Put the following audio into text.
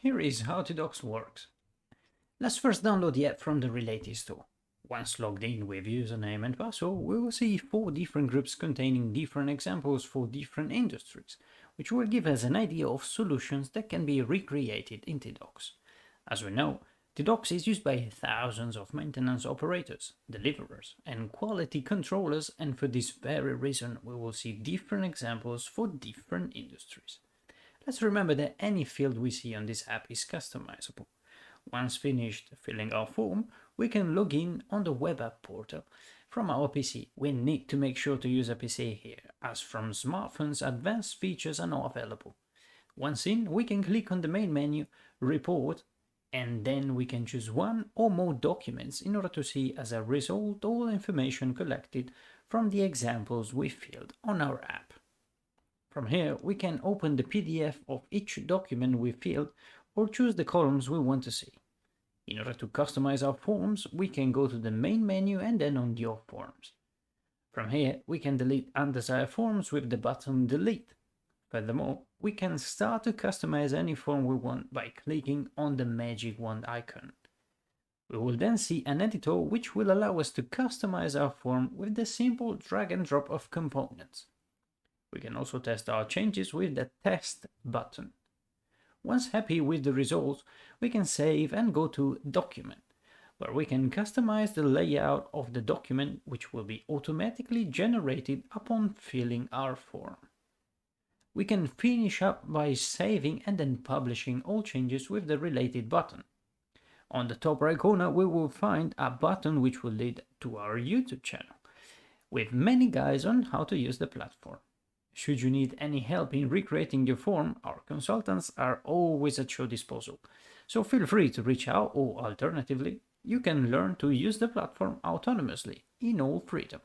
Here is how TDox works. Let's first download the app from the related store. Once logged in with username and password, we will see 4 different groups containing different examples for different industries, which will give us an idea of solutions that can be recreated in TDox. As we know, TDox is used by thousands of maintenance operators, deliverers, and quality controllers, and for this very reason we will see different examples for different industries. Let's remember that any field we see on this app is customizable. Once finished filling our form, we can log in on the web app portal from our PC. We need to make sure to use a PC here, as from smartphones advanced features are not available. Once in, we can click on the main menu, Report, and then we can choose one or more documents in order to see as a result all information collected from the examples we filled on our app. From here, we can open the PDF of each document we filled or choose the columns we want to see. In order to customize our forms, we can go to the main menu and then on Your Forms. From here, we can delete undesired forms with the button Delete. Furthermore, we can start to customize any form we want by clicking on the magic wand icon. We will then see an editor which will allow us to customize our form with the simple drag and drop of components. We can also test our changes with the Test button. Once happy with the results, we can save and go to Document, where we can customize the layout of the document, which will be automatically generated upon filling our form. We can finish up by saving and then publishing all changes with the related button. On the top right corner, we will find a button which will lead to our YouTube channel, with many guides on how to use the platform. Should you need any help in recreating your form, our consultants are always at your disposal. So feel free to reach out, or alternatively, you can learn to use the platform autonomously in all freedom.